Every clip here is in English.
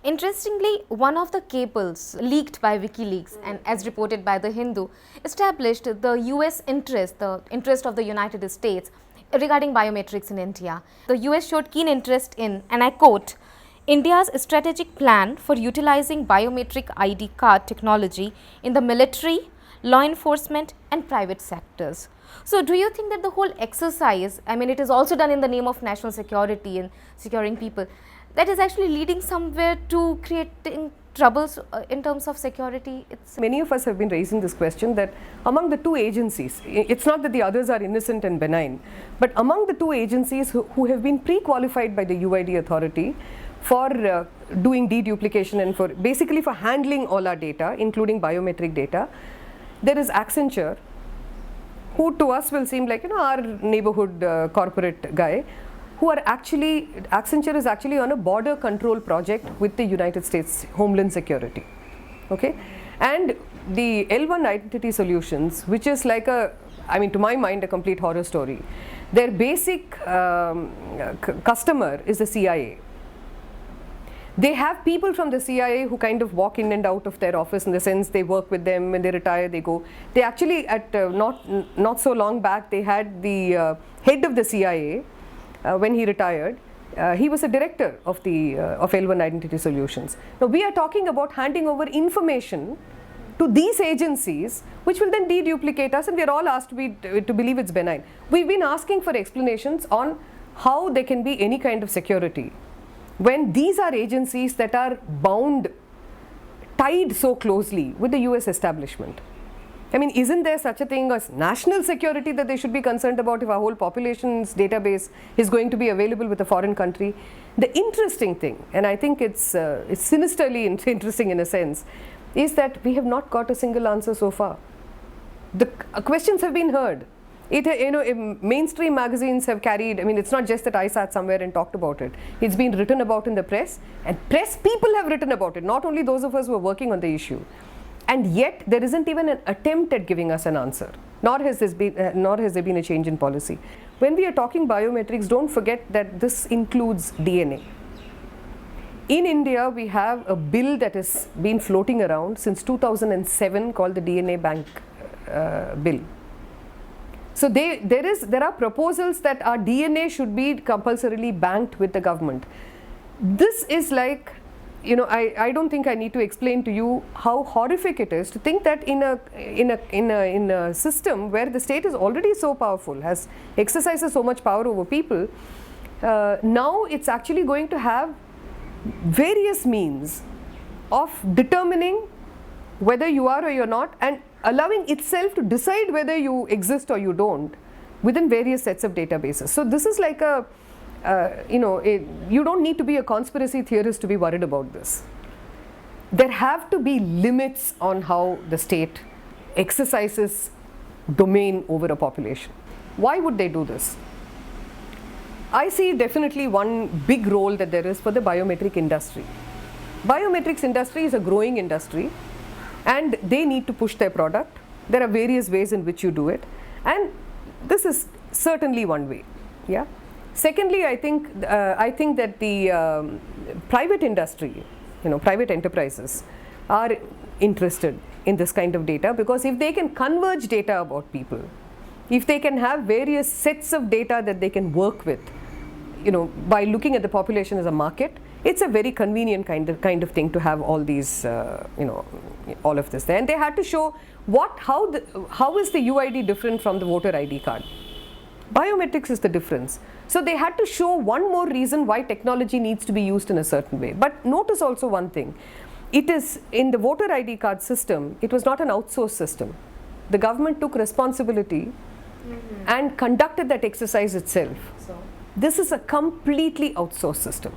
Interestingly, one of the cables leaked by WikiLeaks and as reported by The Hindu established the US interest, the interest of the United States regarding biometrics in India. The US showed keen interest in, and I quote, India's strategic plan for utilizing biometric ID card technology in the military, law enforcement and private sectors. So, do you think that the whole exercise, I mean it is also done in the name of national security and securing people, that is actually leading somewhere to creating troubles in terms of security? Many of us have been raising this question that among the two agencies, it's not that the others are innocent and benign, but among the two agencies who have been pre-qualified by the UID authority for doing deduplication and for basically for handling all our data, including biometric data, there is Accenture, who to us will seem like, our neighborhood corporate guy, who are actually, Accenture is actually on a border control project with the United States Homeland Security, okay? And the L1 Identity Solutions, which is like a, I mean to my mind a complete horror story. Their basic customer is the CIA. They have people from the CIA who kind of walk in and out of their office, in the sense they work with them, when they retire they go. They actually at not so long back they had the head of the CIA. When he retired, he was a director of the of L1 Identity Solutions. Now we are talking about handing over information to these agencies, which will then deduplicate us, and we are all asked to believe it's benign. We've been asking for explanations on how there can be any kind of security when these are agencies that are bound, tied so closely with the US establishment. I mean, isn't there such a thing as national security that they should be concerned about if our whole population's database is going to be available with a foreign country? The interesting thing, and I think it's sinisterly interesting in a sense, is that we have not got a single answer so far. The questions have been heard. Mainstream magazines have carried, I mean, it's not just that I sat somewhere and talked about it. It's been written about in the press, and press people have written about it, not only those of us who are working on the issue. And yet there isn't even an attempt at giving us an answer, nor has there been a change in policy. When we are talking biometrics, don't forget that this includes DNA. In India, we have a bill that has been floating around since 2007 called the DNA Bank Bill. So there are proposals that our DNA should be compulsorily banked with the government. This is like, I don't think I need to explain to you how horrific it is to think that in a system where the state is already so powerful, has exercises so much power over people, now it's actually going to have various means of determining whether you are or you're not, and allowing itself to decide whether you exist or you don't within various sets of databases. So this is like a you don't need to be a conspiracy theorist to be worried about this. There have to be limits on how the state exercises domain over a population. Why would they do this? I see definitely one big role that there is for the biometric industry. Biometrics industry is a growing industry, and they need to push their product. There are various ways in which you do it, and this is certainly one way. Yeah. Secondly, I think that the private industry, private enterprises are interested in this kind of data, because if they can converge data about people, if they can have various sets of data that they can work with, by looking at the population as a market, it's a very convenient kind of thing to have all these, all of this there. And they had to show how is the UID different from the voter ID card? Biometrics is the difference. So they had to show one more reason why technology needs to be used in a certain way. But notice also one thing, it is in the voter ID card system, it was not an outsourced system. The government took responsibility and conducted that exercise itself. So this is a completely outsourced system.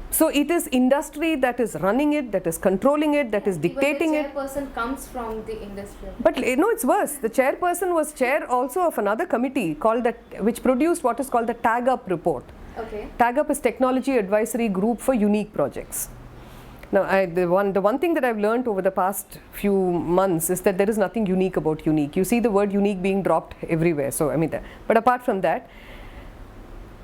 So it is industry that is running it, that is controlling it, that is dictating it. The chairperson comes from the industry. But it's worse. The chairperson was chair also of another committee which produced what is called the Tag Up report. Okay. Tag Up is Technology Advisory Group for Unique Projects. Now, the one thing that I've learned over the past few months is that there is nothing unique about unique. You see the word unique being dropped everywhere. So but apart from that,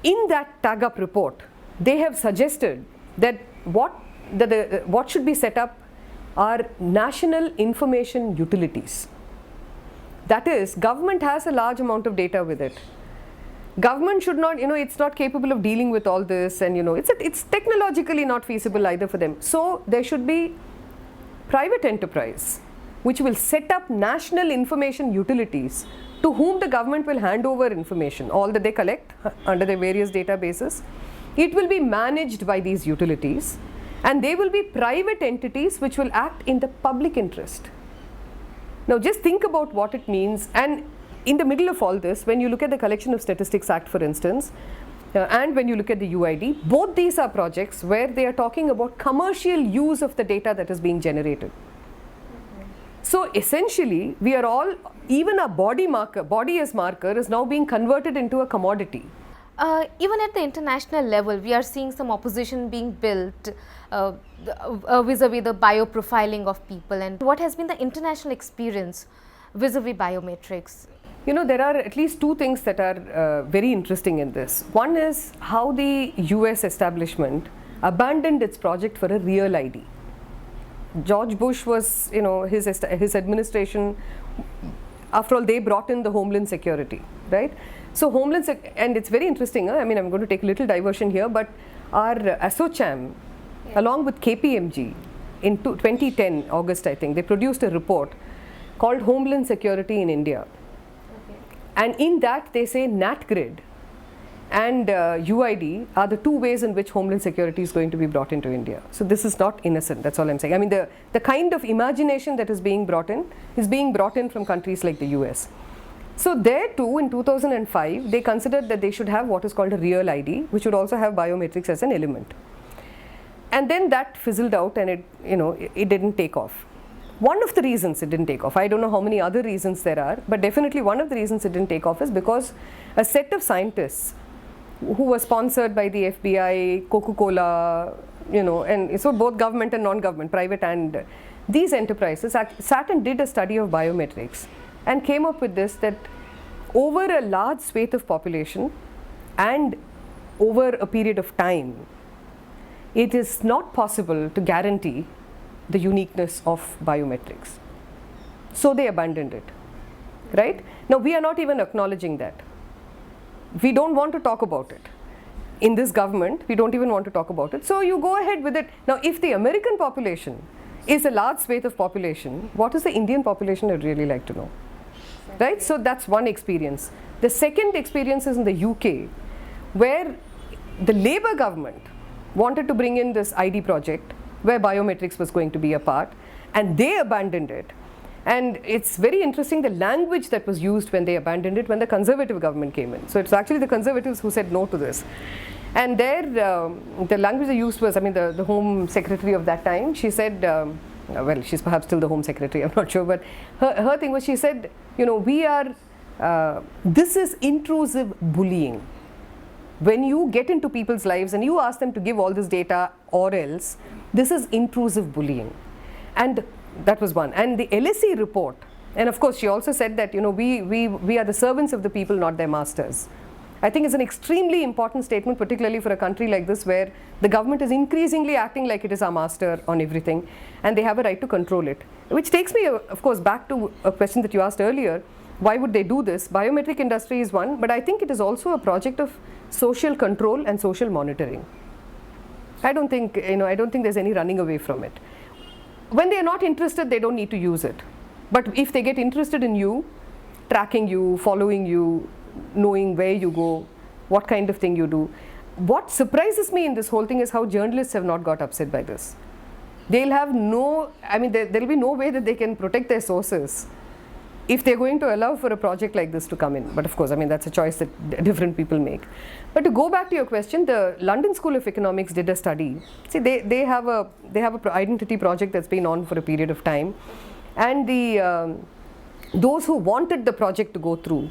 in that Tag Up report, they have suggested that what what should be set up are national information utilities. That is, government has a large amount of data with it. Government should not, it's not capable of dealing with all this, and it's technologically not feasible either for them. So there should be private enterprise which will set up national information utilities to whom the government will hand over information, all that they collect under their various databases. It will be managed by these utilities, and they will be private entities which will act in the public interest. Now just think about what it means. And in the middle of all this, when you look at the Collection of Statistics Act, for instance, and when you look at the UID, both these are projects where they are talking about commercial use of the data that is being generated. So essentially, we are all, even a body as marker is now being converted into a commodity. Even at the international level, we are seeing some opposition being built vis-a-vis the bioprofiling of people. And what has been the international experience vis-a-vis biometrics? There are at least two things that are very interesting in this. One is how the US establishment abandoned its project for a real ID. George Bush was, his administration, after all, they brought in the Homeland Security, right? So and it's very interesting, I'm going to take a little diversion here, but our ASSOCHAM, along with KPMG, in 2010, August I think, they produced a report called Homeland Security in India. And in that they say NatGrid and UID are the two ways in which Homeland Security is going to be brought into India. So this is not innocent, that's all I'm saying. The kind of imagination that is being brought in from countries like the US. So there too, in 2005, they considered that they should have what is called a real ID, which would also have biometrics as an element. And then that fizzled out, and it didn't take off. One of the reasons it didn't take off, I don't know how many other reasons there are, but definitely one of the reasons it didn't take off is because a set of scientists who were sponsored by the FBI, Coca-Cola, and so both government and non-government, private, and these enterprises sat and did a study of biometrics and came up with this, that over a large swathe of population and over a period of time, it is not possible to guarantee the uniqueness of biometrics. So they abandoned it, right? Now we are not even acknowledging that. We don't want to talk about it. In this government, we don't even want to talk about it. So you go ahead with it. Now if the American population is a large swathe of population, what is the Indian population? I'd really like to know. Right? So that's one experience. The second experience is in the UK, where the Labour government wanted to bring in this ID project where biometrics was going to be a part, and they abandoned it. And it's very interesting the language that was used when they abandoned it, when the Conservative government came in. So it's actually the Conservatives who said no to this. And there, the language they used was, the Home Secretary of that time, she said, well, she's perhaps still the Home Secretary, I'm not sure, but her thing was, she said, this is intrusive bullying. When you get into people's lives and you ask them to give all this data or else, this is intrusive bullying. And that was one. And the LSE report, and of course she also said that we are the servants of the people, not their masters. I think it's an extremely important statement, particularly for a country like this where the government is increasingly acting like it is our master on everything, and they have a right to control it. Which takes me, of course, back to a question that you asked earlier. Why would they do this? Biometric industry is one, but I think it is also a project of social control and social monitoring. I don't think there's any running away from it. When they are not interested, they don't need to use it. But if they get interested in you, tracking you, following you, knowing where you go, what kind of thing you do. What surprises me in this whole thing is how journalists have not got upset by this. They'll have there'll be no way that they can protect their sources if they're going to allow for a project like this to come in. But of course, that's a choice that different people make. But to go back to your question, the London School of Economics did a study. See, they have a identity project that's been on for a period of time, and those who wanted the project to go through,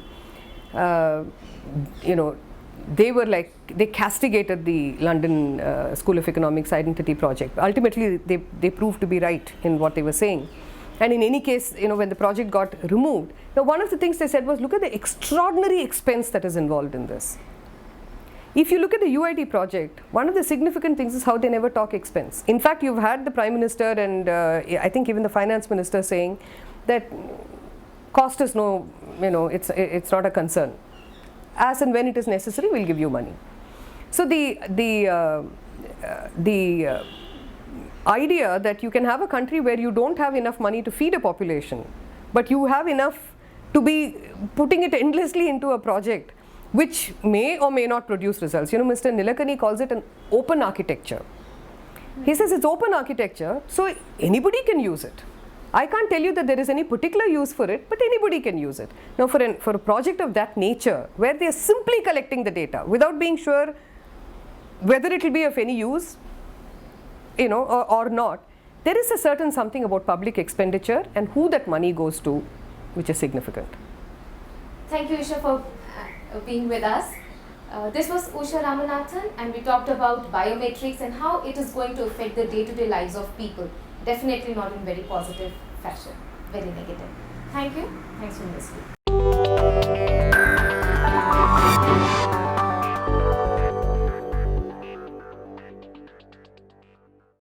they castigated the London School of Economics identity project. Ultimately, they proved to be right in what they were saying. And in any case, when the project got removed, now one of the things they said was, look at the extraordinary expense that is involved in this. If you look at the UID project, one of the significant things is how they never talk expense. In fact, you've had the Prime Minister and I think even the Finance Minister saying that cost is no, it's not a concern. As and when it is necessary, we'll give you money. So the idea that you can have a country where you don't have enough money to feed a population, but you have enough to be putting it endlessly into a project which may or may not produce results. Mr. Nilekani calls it an open architecture. He says it's open architecture, so anybody can use it. I can't tell you that there is any particular use for it, but anybody can use it. Now for a project of that nature, where they are simply collecting the data without being sure whether it will be of any use, or not, there is a certain something about public expenditure and who that money goes to, which is significant. Thank you, Usha, for being with us. This was Usha Ramanathan, and we talked about biometrics and how it is going to affect the day-to-day lives of people. Definitely not in very positive fashion, very negative. Thank you. Thanks for listening.